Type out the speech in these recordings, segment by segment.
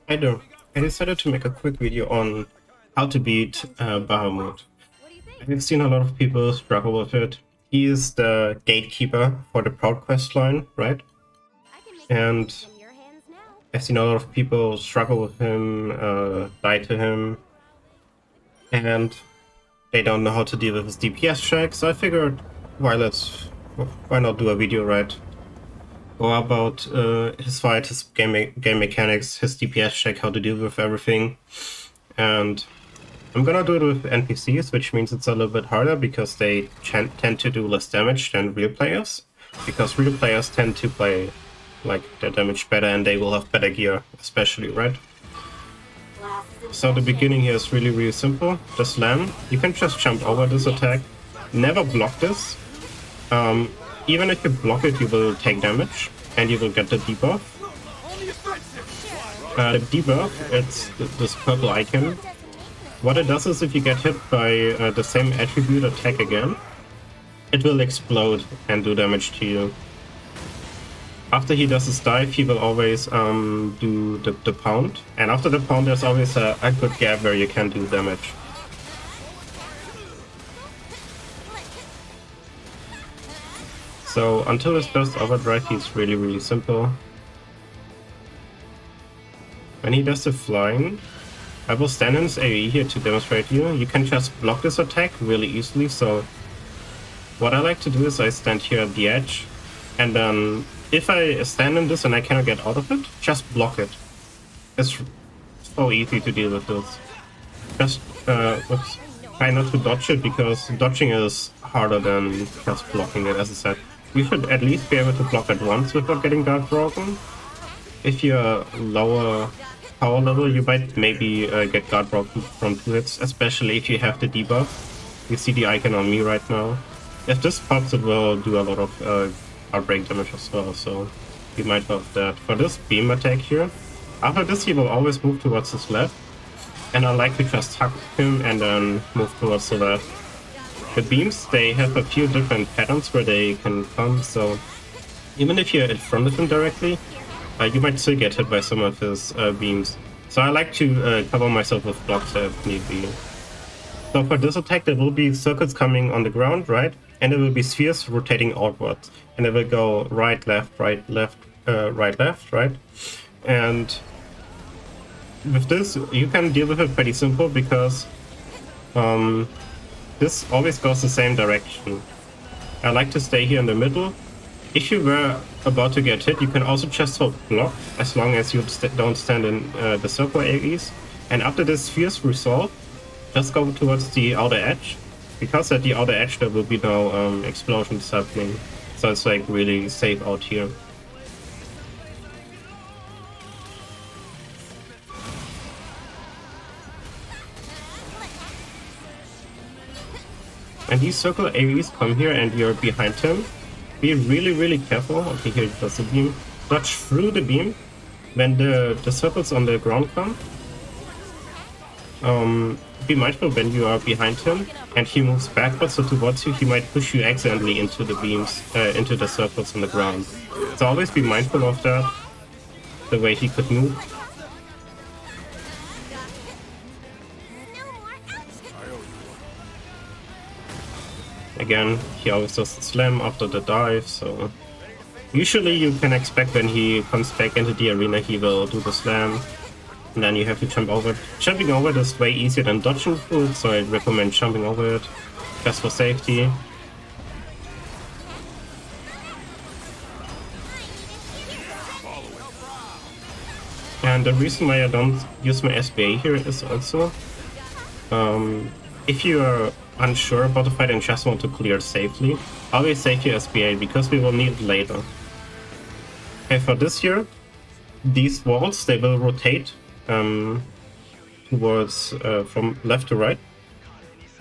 I do. I decided to make a quick video on how to beat Bahamut. I've seen a lot of people struggle with it. He is the gatekeeper for the Proud quest line, right? And I've seen a lot of people struggle with him, die to him, and they don't know how to deal with his DPS check, so I figured why not do a video, right? Go about his fight, his game mechanics, his DPS check, how to deal with everything. And I'm gonna do it with NPCs, which means it's a little bit harder because they tend to do less damage than real players. Because real players tend to play like their damage better and they will have better gear, especially, right? So the beginning here is really simple. The slam, you can just jump over this attack. Never block this. Even if you block it, you will take damage and you will get the debuff. The debuff, it's this purple icon. What it does is if you get hit by the same attribute attack again, it will explode and do damage to you. After he does his dive, he will always do the pound. And after the pound, there's always a good gap where you can do damage. So until his first overdrive, he's really simple. When he does the flying, I will stand in his AoE here to demonstrate you. You can just block this attack really easily, so what I like to do is I stand here at the edge, and then if I stand in this and I cannot get out of it, just block it. It's so easy to deal with this. Just try not to dodge it, because dodging is harder than just blocking it, as I said. You should at least be able to block it once without getting guard broken. If you're lower power level, you might maybe get guard broken from 2 hits, especially if you have the debuff. You see the icon on me right now. If this pops, it will do a lot of outbreak damage as well, so you might have that. For this beam attack here, after this he will always move towards his left, and I like to just hug him and then move towards the left. The beams, they have a few different patterns where they can come, so even if you're in front of him directly, you might still get hit by some of his beams. So I like to cover myself with blocks if need be. So for this attack, there will be circles coming on the ground, right? And there will be spheres rotating outwards. And it will go right, left, right, left, right, left, right? And with this, you can deal with it pretty simple, because this always goes the same direction. I like to stay here in the middle. If you were about to get hit, you can also just hold block, as long as you don't stand in the circle AoEs. And after the spheres resolve, just go towards the outer edge, because at the outer edge there will be no explosions happening. So it's like really safe out here. And these circle AoEs come here and you're behind him. Be really careful. Okay, here it does the beam. Dodge through the beam when the circles on the ground come. Be mindful when you are behind him and he moves backwards, so towards you, he might push you accidentally into the beams, into the circles on the ground. So always be mindful of that, the way he could move. Again, he always does the slam after the dive, so usually you can expect when he comes back into the arena, he will do the slam. And then you have to jump over it. Jumping over it is way easier than dodging through it, so I recommend jumping over it, just for safety. And the reason why I don't use my SBA here is also, if you are unsure about the fight and just want to clear it safely, always save your SBA, because we will need it later. Okay, for this here, these walls, they will rotate towards from left to right,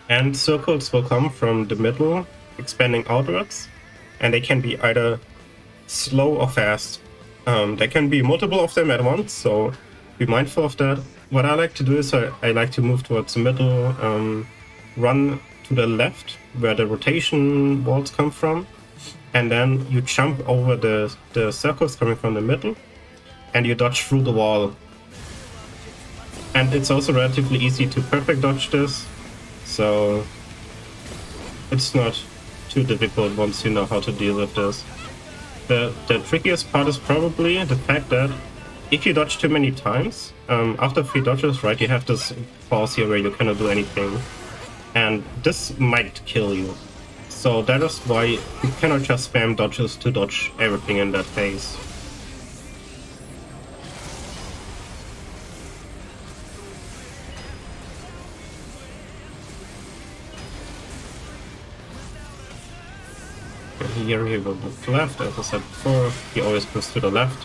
and circles will come from the middle, expanding outwards, and they can be either slow or fast. There can be multiple of them at once, so be mindful of that. What I like to do is I like to move towards the middle, run to the left where the rotation walls come from, and then you jump over the circles coming from the middle, and you dodge through the wall. And it's also relatively easy to perfect dodge this, so it's not too difficult once you know how to deal with this. The trickiest part is probably the fact that if you dodge too many times, after 3 dodges, right, you have this pause here where you cannot do anything. And this might kill you. So that is why you cannot just spam dodges to dodge everything in that phase. Here he will move to the left, as I said before, he always moves to the left.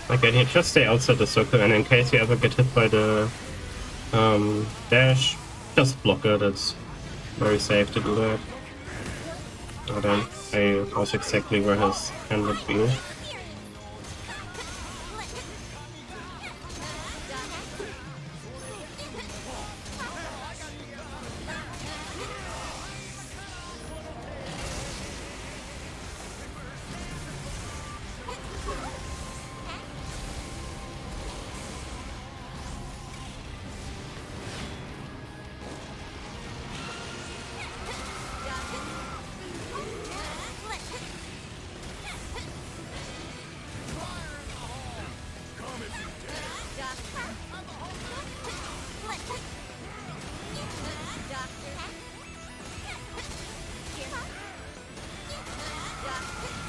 Again, here, just stay outside the circle, and in case you ever get hit by the dash, just block it. It's very safe to do that. Oh, then I was exactly where his hand would be.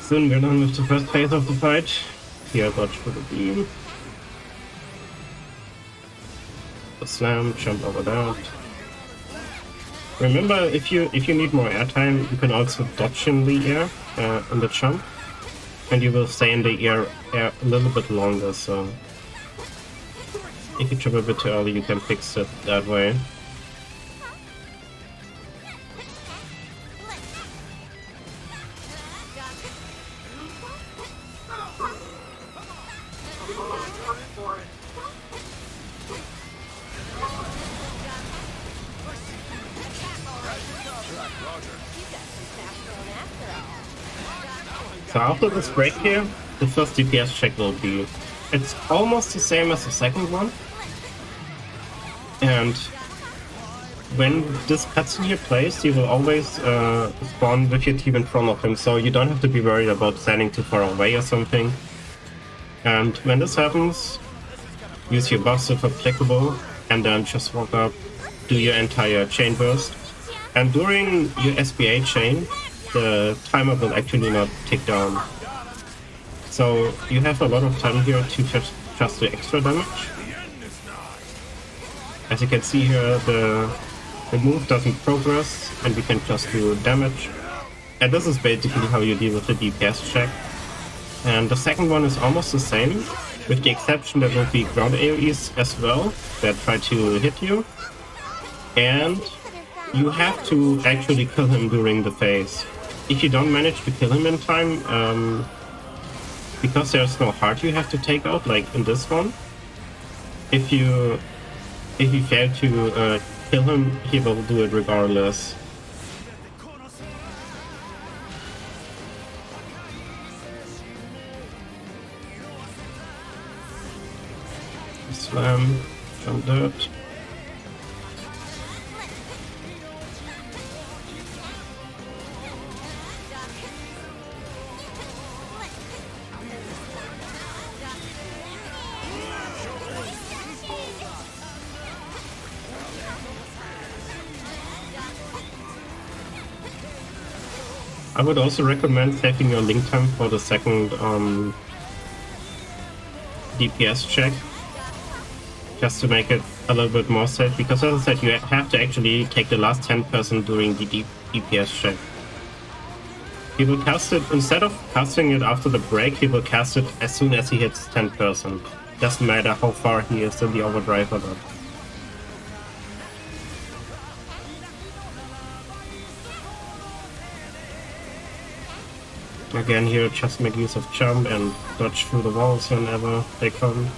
Soon we're done with the first phase of the fight. Here, dodge for the beam. The slam, jump over that. Remember, if you need more airtime, you can also dodge in the air on the jump, and you will stay in the air a little bit longer. So if you jump a bit too early, you can fix it that way. So after this break here, the first DPS check will be... It's almost the same as the second one. And when this cutscene here plays, you will always spawn with your team in front of him, so you don't have to be worried about standing too far away or something. And when this happens, use your buffs if applicable, and then just walk up, do your entire chain burst. And during your SBA chain, the timer will actually not tick down. So you have a lot of time here to just do extra damage. As you can see here, the move doesn't progress, and we can just do damage. And this is basically how you deal with the DPS check. And the second one is almost the same, with the exception that there will be ground AoEs as well that try to hit you. And you have to actually kill him during the phase. If you don't manage to kill him in time, because there's no heart you have to take out, like in this one, if you fail to kill him, he will do it regardless. Slam, jump that. I would also recommend saving your link time for the second DPS check, just to make it a little bit more safe, because as I said, you have to actually take the last 10% during the DPS check. He will cast it, instead of casting it after the break, he will cast it as soon as he hits 10%. Doesn't matter how far he is in the overdrive or not. Again here, just make use of jump and dodge through the walls whenever they come.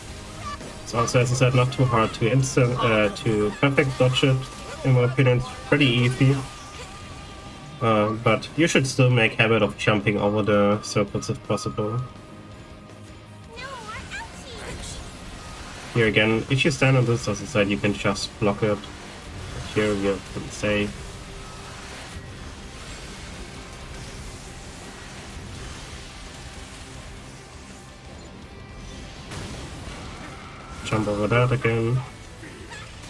It's also, as I said, not too hard to perfect dodge it. In my opinion, it's pretty easy. But you should still make habit of jumping over the circles if possible. Here again, if you stand on this, as I said, you can just block it. But here you're pretty safe. Jump over that again.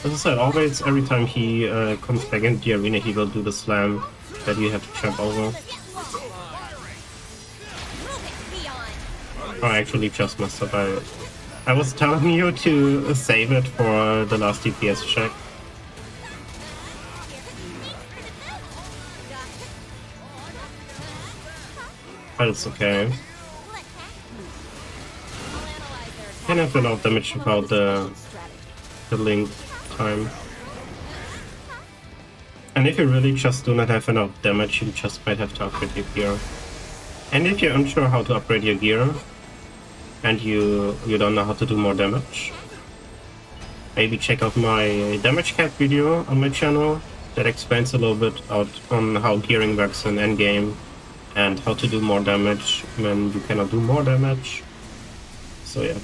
As I said, always, every time he comes back into the arena, he will do the slam that you have to jump over. Oh, I actually just messed up. I was telling you to save it for the last DPS check. But it's okay. Can have a lot of damage without the link time. And if you really just do not have enough damage, you just might have to upgrade your gear. And if you're unsure how to upgrade your gear, and you don't know how to do more damage, maybe check out my damage cap video on my channel that explains a little bit out on how gearing works in endgame and how to do more damage when you cannot do more damage. So yeah.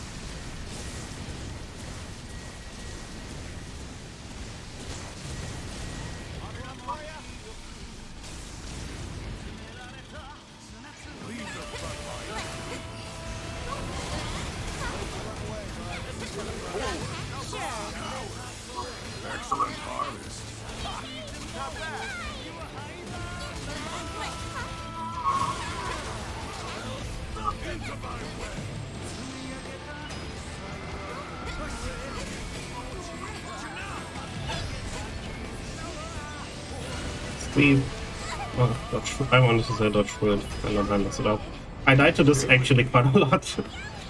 I wanted to say dodge through it, and not mess it up. I died to this actually quite a lot.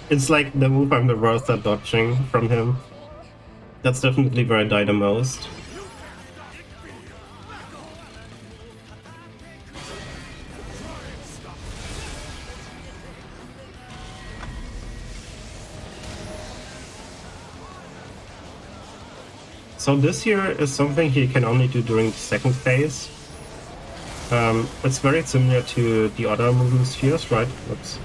It's like the move I'm the worst at dodging from him. That's definitely where I die the most. So this here is something he can only do during the second phase. It's very similar to the other movement spheres, right? Oops.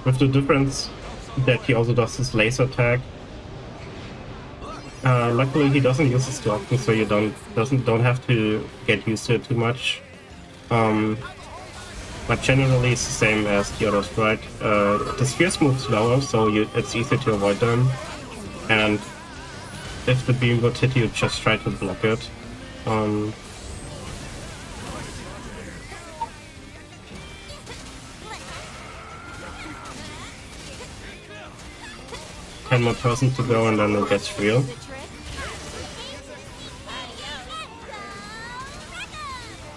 With the difference that he also does his laser tag. Luckily he doesn't use this too often, so you don't have to get used to it too much. But generally it's the same as the others, right? The spheres move slower, so it's easy to avoid them. And if the beam would hit you, just try to block it. 10 more persons to go and then it gets real.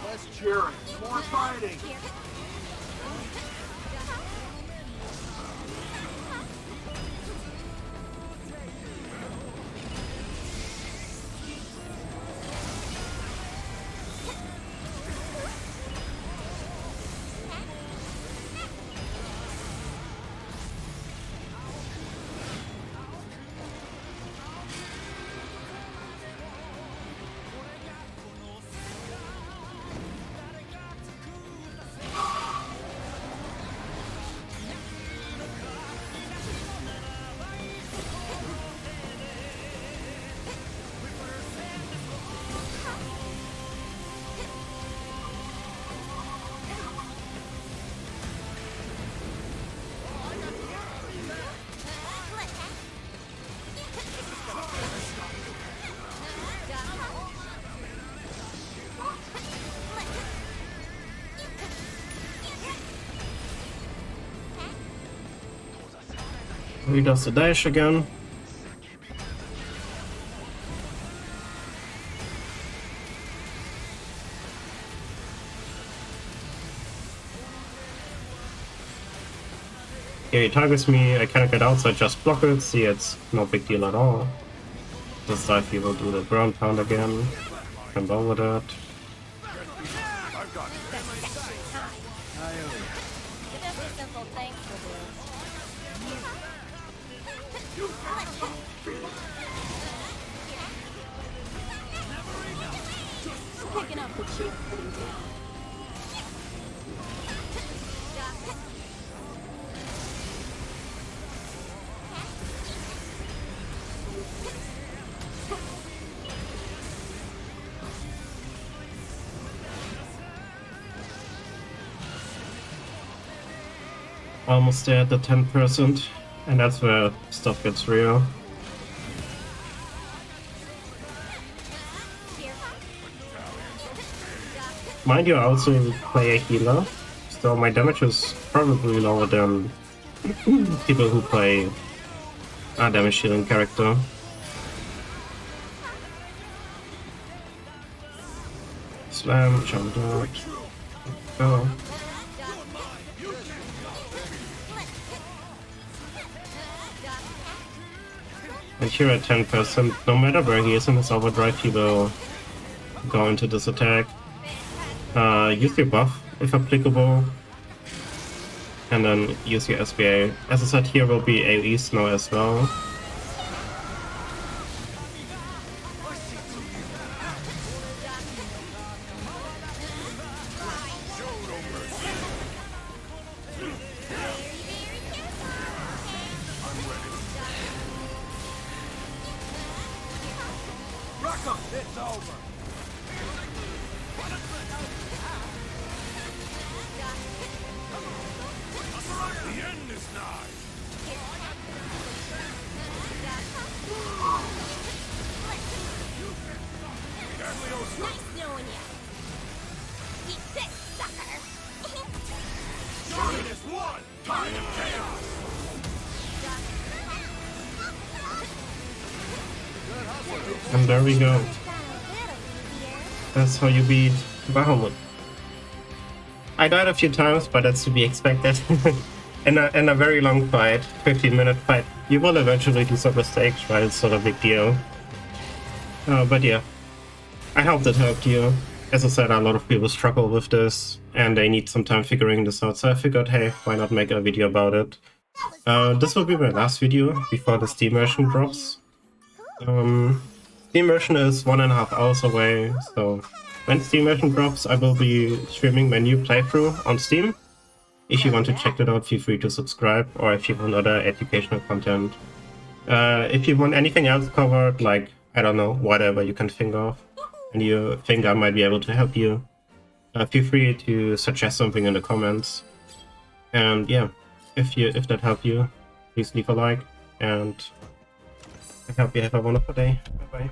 Less cheering, more fighting. He does the dash again. Here he targets me, I cannot get out, so I just block it. See, it's no big deal at all. This dive he will do the ground pound again. I'm done with it. Almost there at the 10%, and that's where stuff gets real. Mind you, I also play a healer, so my damage is probably lower than people who play a damage healing character. Slam, jump out. Go. And here at 10%, no matter where he is in his overdrive, he will go into this attack. Use your buff if applicable, and then use your SBA. As I said, here will be AoE snow as well. It's over. The end is nigh. Nice knowing you. Eat this, sucker. Giant is one. Kind of chaos. And there we go. That's how you beat Bahamut. I died a few times, but that's to be expected. in a very long fight, 15-minute fight, you will eventually do some mistakes, right? It's not a big deal. But yeah, I hope that helped you. As I said, a lot of people struggle with this, and they need some time figuring this out, so I figured, hey, why not make a video about it? This will be my last video before the Steam version drops. Steam version is 1.5 hours away, so when Steam version drops, I will be streaming my new playthrough on Steam. If you want to check that out, feel free to subscribe, or if you want other educational content. If you want anything else covered, like, I don't know, whatever you can think of, and you think I might be able to help you, feel free to suggest something in the comments. And yeah, if that helped you, please leave a like, and I hope you have a wonderful day. Bye bye.